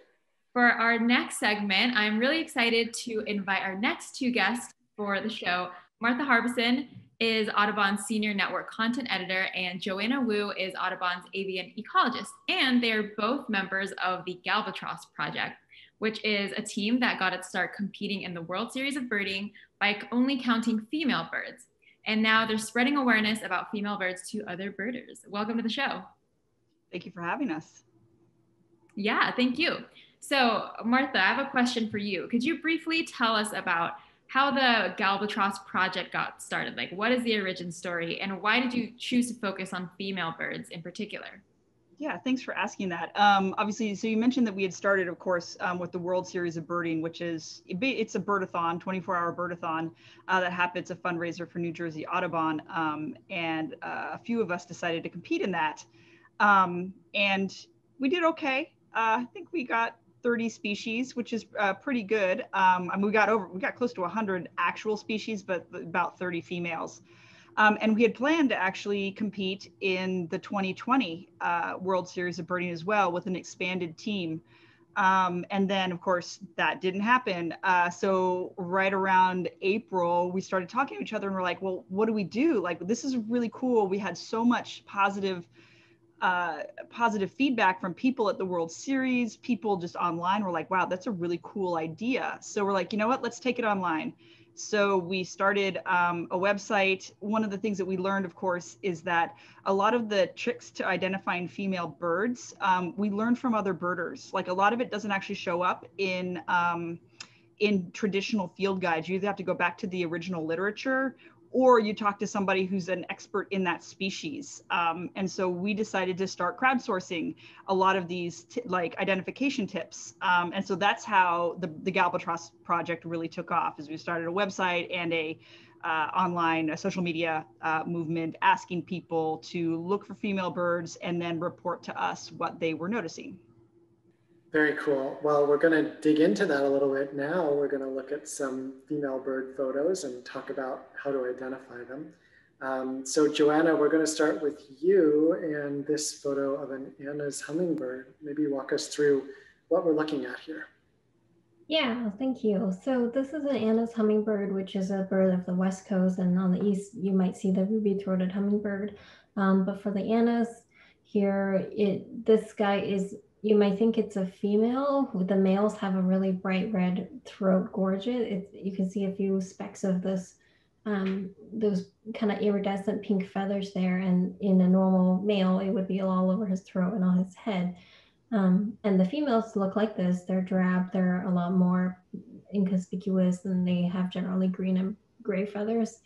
For our next segment, I'm really excited to invite our next two guests for the show. Martha Harbison is Audubon's Senior Network Content Editor, and Joanna Wu is Audubon's Avian Ecologist. And they're both members of the Galbatross Project, which is a team that got its start competing in the World Series of Birding by only counting female birds. And now they're spreading awareness about female birds to other birders. Welcome to the show. Thank you for having us. Yeah, thank you. So Martha, I have a question for you. Could you briefly tell us about how the Galbatross Project got started? Like, what is the origin story and why did you choose to focus on female birds in particular? Yeah, thanks for asking that. Obviously, so you mentioned that we had started, of course, with the World Series of Birding, which is, it's a birdathon, 24-hour birdathon that happens, a fundraiser for New Jersey Audubon. And a few of us decided to compete in that. And we did okay. I think we got 30 species, which is pretty good. And we got close to 100 actual species, but about 30 females. And we had planned to actually compete in the 2020 World Series of Birding as well with an expanded team. And then, of course, that didn't happen. So right around April, we started talking to each other and we're like, well, what do we do? Like, this is really cool. We had so much positive feedback from people at the World Series. People just online were like, wow, that's a really cool idea. So we're like, you know what, let's take it online. So we started a website. One of the things that we learned, of course, is that a lot of the tricks to identifying female birds, we learned from other birders. Like a lot of it doesn't actually show up in traditional field guides. You either have to go back to the original literature or you talk to somebody who's an expert in that species. And so we decided to start crowdsourcing a lot of these like identification tips. And so that's how the Galbatross Project really took off, is we started a website and a social media movement asking people to look for female birds and then report to us what they were noticing. Very cool. Well, we're going to dig into that a little bit now. We're going to look at some female bird photos and talk about how to identify them. So Joanna, we're going to start with you and this photo of an Anna's hummingbird. Maybe walk us through what we're looking at here. Yeah, thank you. So this is an Anna's hummingbird, which is a bird of the West Coast, and on the East, you might see the ruby-throated hummingbird. But for the Annas here, this guy is, you might think it's a female. The males have a really bright red throat gorget. You can see a few specks of this, those kind of iridescent pink feathers there. And in a normal male, it would be all over his throat and on his head. And the females look like this. They're drab. They're a lot more inconspicuous, and they have generally green and gray feathers.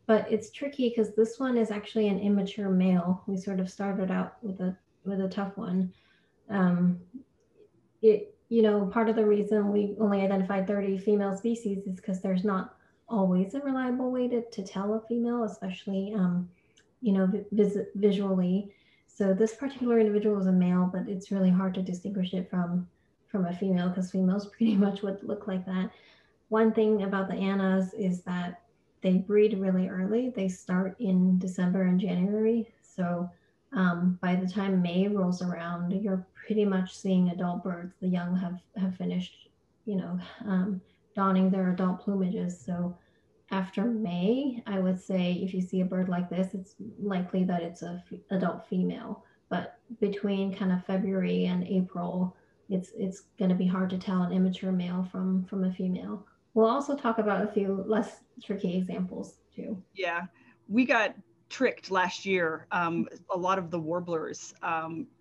But it's tricky because this one is actually an immature male. We sort of started out with a tough one. Part of the reason we only identified 30 female species is because there's not always a reliable way to tell a female, especially, visually. So this particular individual is a male, but it's really hard to distinguish it from a female because females pretty much would look like that. One thing about the Annas is that they breed really early. They start in December and January. So by the time May rolls around, you're pretty much seeing adult birds. The young have finished, donning their adult plumages. So after May, I would say if you see a bird like this, it's likely that it's an adult female. But between kind of February and April, it's going to be hard to tell an immature male from a female. We'll also talk about a few less tricky examples too. Yeah, we got tricked last year. A lot of the warblers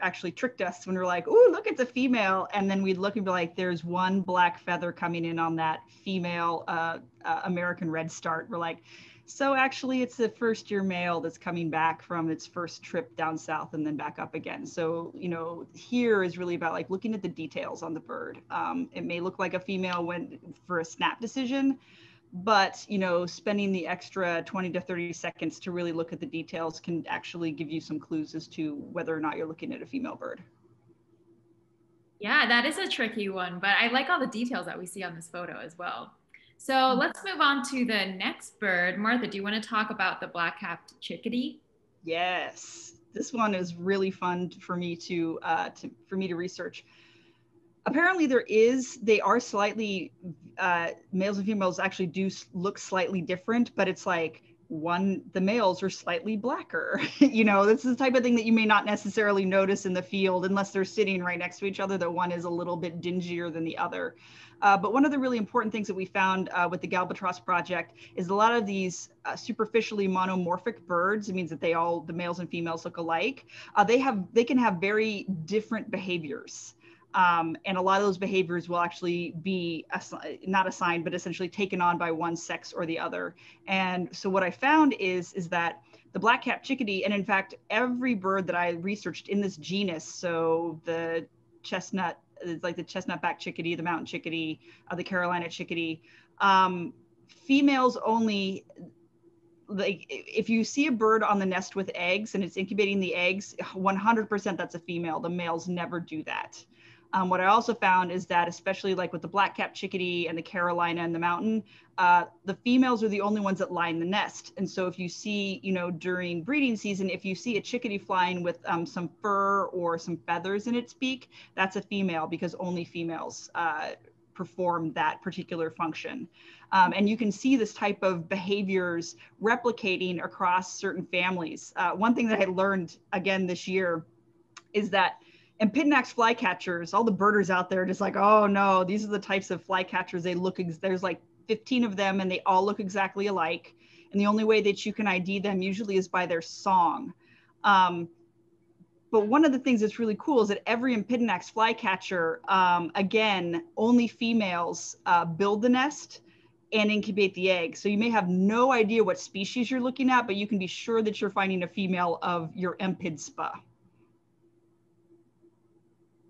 actually tricked us when we were like, "Ooh, look, it's a female," and then we'd look and be like, "There's one black feather coming in on that female American redstart." We're like, "So actually, it's the first-year male that's coming back from its first trip down south and then back up again." So here is really about like looking at the details on the bird. It may look like a female went for a snap decision, but spending the extra 20 to 30 seconds to really look at the details can actually give you some clues as to whether or not you're looking at a female bird. Yeah, that is a tricky one, but I like all the details that we see on this photo as well. So let's move on to the next bird. Martha, do you want to talk about the black-capped chickadee? Yes, this one is really fun for me to research. Apparently they are slightly, males and females actually do look slightly different, but it's like the males are slightly blacker. This is the type of thing that you may not necessarily notice in the field unless they're sitting right next to each other, that one is a little bit dingier than the other. But one of the really important things that we found with the Galbatross Project is a lot of these superficially monomorphic birds. It means that the males and females look alike. They can have very different behaviors. And a lot of those behaviors will actually be not assigned, but essentially taken on by one sex or the other. And so what I found is that the black-capped chickadee, and in fact, every bird that I researched in this genus, so the chestnut, like the chestnut-backed chickadee, the mountain chickadee, the Carolina chickadee, females only, like if you see a bird on the nest with eggs and it's incubating the eggs, 100% that's a female. The males never do that. What I also found is that, especially like with the black-capped chickadee and the Carolina and the mountain, the females are the only ones that line the nest. And so if you see, during breeding season, if you see a chickadee flying with some fur or some feathers in its beak, that's a female, because only females perform that particular function. And you can see this type of behaviors replicating across certain families. One thing that I learned again this year is that and Pitnax flycatchers, all the birders out there just like, oh no, these are the types of flycatchers. There's like 15 of them and they all look exactly alike. And the only way that you can ID them usually is by their song. But one of the things that's really cool is that every Empidonax flycatcher, again, only females build the nest and incubate the egg. So you may have no idea what species you're looking at, but you can be sure that you're finding a female of your Empid spa.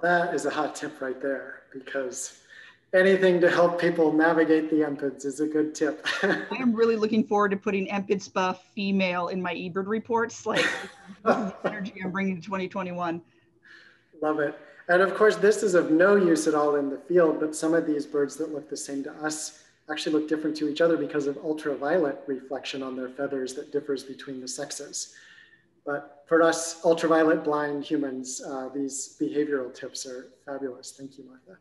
That is a hot tip right there, because anything to help people navigate the Empids is a good tip. I am really looking forward to putting Empid spa female in my eBird reports. Like, this is the energy I'm bringing to 2021. Love it. And of course, this is of no use at all in the field, but some of these birds that look the same to us actually look different to each other because of ultraviolet reflection on their feathers that differs between the sexes. But for us ultraviolet blind humans, these behavioral tips are fabulous. Thank you, Martha.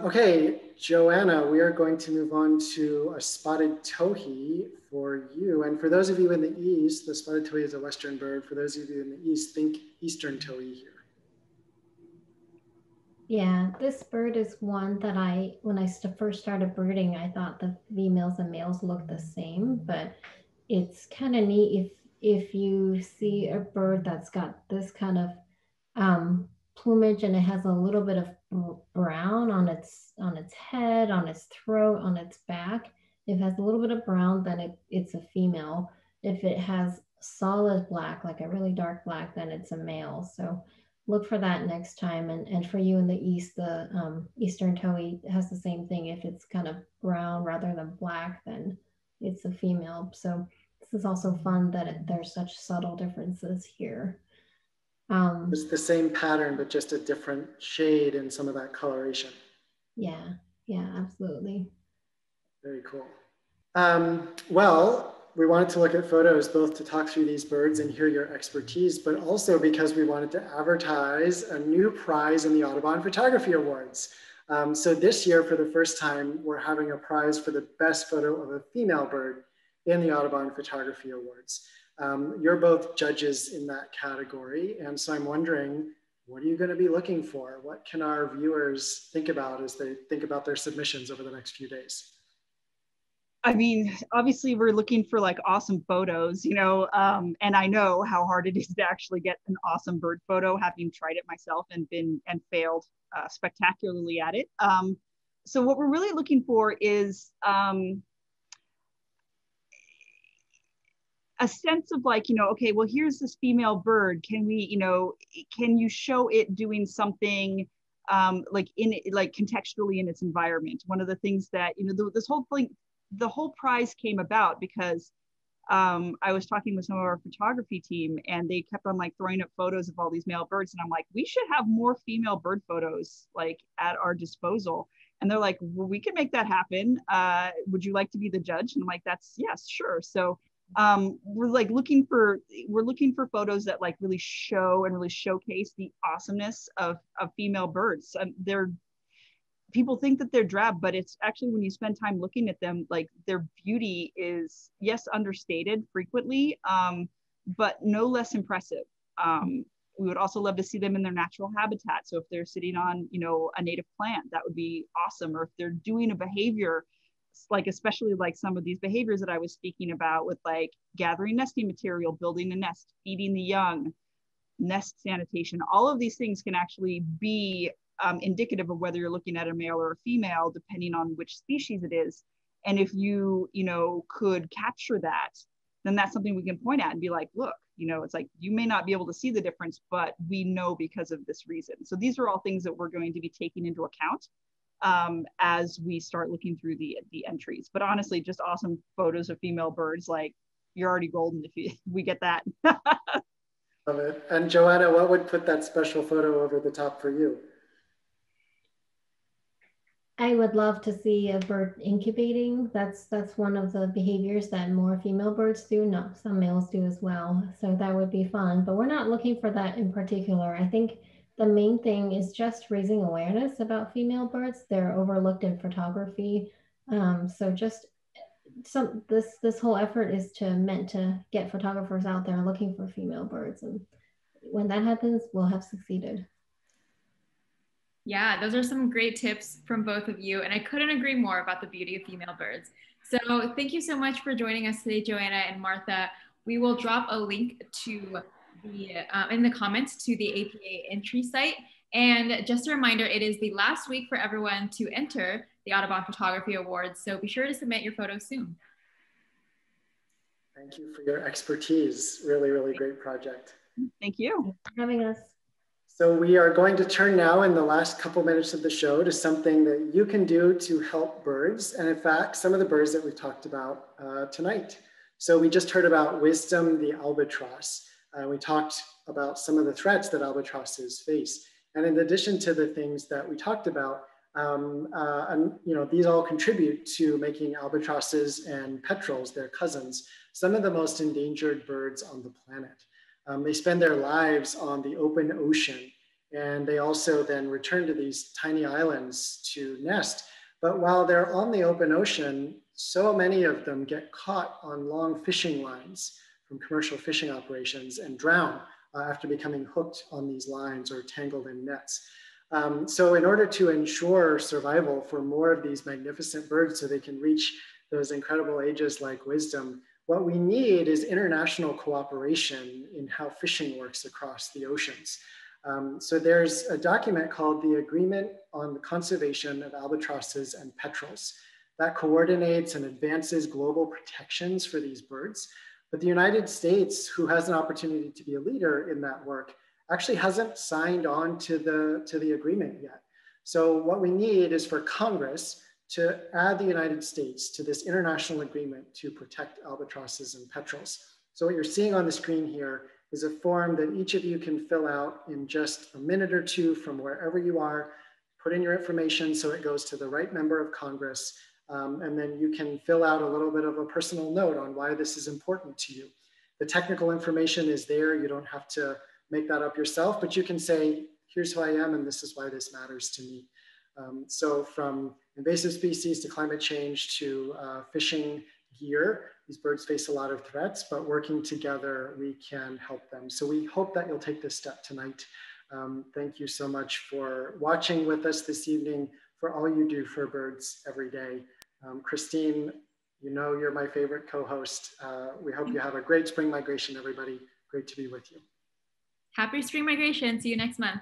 Okay, Joanna, we are going to move on to a spotted towhee for you. And for those of you in the East, the spotted towhee is a Western bird. For those of you in the East, think Eastern towhee here. Yeah, this bird is one that when I first started birding, I thought the females and males looked the same, but it's kind of neat if you see a bird that's got this kind of plumage and it has a little bit of brown on its head, on its throat, on its back. If it has a little bit of brown, then it's a female. If it has solid black, like a really dark black, then it's a male. So look for that next time. And for you in the East, the Eastern towhee has the same thing. If it's kind of brown rather than black, then it's a female. So this is also fun that there's such subtle differences here. It's the same pattern, but just a different shade in some of that coloration. Yeah, absolutely. Very cool. Well, we wanted to look at photos both to talk through these birds and hear your expertise, but also because we wanted to advertise a new prize in the Audubon Photography Awards. So this year, for the first time, we're having a prize for the best photo of a female bird in the Audubon Photography Awards. You're both judges in that category. And so I'm wondering, what are you going to be looking for? What can our viewers think about as they think about their submissions over the next few days? I mean, obviously we're looking for like awesome photos, you know, and I know how hard it is to actually get an awesome bird photo, having tried it myself and failed spectacularly at it. So what we're really looking for is a sense of like, you know, okay, well, here's this female bird. Can we, you know, can you show it doing something like contextually in its environment? One of the things that, you know, this whole thing, the whole prize came about because I was talking with some of our photography team and they kept on like throwing up photos of all these male birds. And I'm like, we should have more female bird photos like at our disposal. And they're like, well, we can make that happen. Would you like to be the judge? And I'm like, yes, sure. So we're looking for photos that like really show and really showcase the awesomeness of female birds. People think that they're drab, but it's actually, when you spend time looking at them, like their beauty is, yes, understated frequently, but no less impressive. We would also love to see them in their natural habitat. So if they're sitting on, you know, a native plant, that would be awesome. Or if they're doing a behavior, like especially like some of these behaviors that I was speaking about with like gathering nesting material, building a nest, feeding the young, nest sanitation, all of these things can actually be indicative of whether you're looking at a male or a female, depending on which species it is. And if you know, could capture that, then that's something we can point at and be like, look, you know, it's like, you may not be able to see the difference, but we know because of this reason. So these are all things that we're going to be taking into account as we start looking through the entries. But honestly, just awesome photos of female birds, like you're already golden if we get that. Love it. And Joanna, what would put that special photo over the top for you? I would love to see a bird incubating. That's one of the behaviors that more female birds do. No, some males do as well. So that would be fun, but we're not looking for that in particular. I think the main thing is just raising awareness about female birds. They're overlooked in photography. So just this whole effort is meant to get photographers out there looking for female birds. And when that happens, we'll have succeeded. Yeah, those are some great tips from both of you. And I couldn't agree more about the beauty of female birds. So thank you so much for joining us today, Joanna and Martha. We will drop a link to the in the comments to the APA entry site. And just a reminder, it is the last week for everyone to enter the Audubon Photography Awards. So be sure to submit your photos soon. Thank you for your expertise. Really, really great project. Thank you. Thanks for having us. So we are going to turn now in the last couple minutes of the show to something that you can do to help birds. And in fact, some of the birds that we've talked about tonight. So we just heard about Wisdom the albatross. We talked about some of the threats that albatrosses face. And in addition to the things that we talked about, these all contribute to making albatrosses and petrels, their cousins, some of the most endangered birds on the planet. They spend their lives on the open ocean, and they also then return to these tiny islands to nest. But while they're on the open ocean, so many of them get caught on long fishing lines from commercial fishing operations and drown after becoming hooked on these lines or tangled in nets. So in order to ensure survival for more of these magnificent birds so they can reach those incredible ages like Wisdom, what we need is international cooperation in how fishing works across the oceans. So there's a document called the Agreement on the Conservation of Albatrosses and Petrels that coordinates and advances global protections for these birds. But the United States, who has an opportunity to be a leader in that work, actually hasn't signed on to the agreement yet. So what we need is for Congress to add the United States to this international agreement to protect albatrosses and petrels. So what you're seeing on the screen here is a form that each of you can fill out in just a minute or two from wherever you are, put in your information so it goes to the right member of Congress, and then you can fill out a little bit of a personal note on why this is important to you. The technical information is there. You don't have to make that up yourself, but you can say, here's who I am and this is why this matters to me. So from invasive species to climate change to fishing gear, these birds face a lot of threats, but working together, we can help them. So we hope that you'll take this step tonight. Thank you so much for watching with us this evening, for all you do for birds every day. Christine, you know you're my favorite co-host. We hope you have a great spring migration, everybody. Great to be with you. Happy spring migration. See you next month.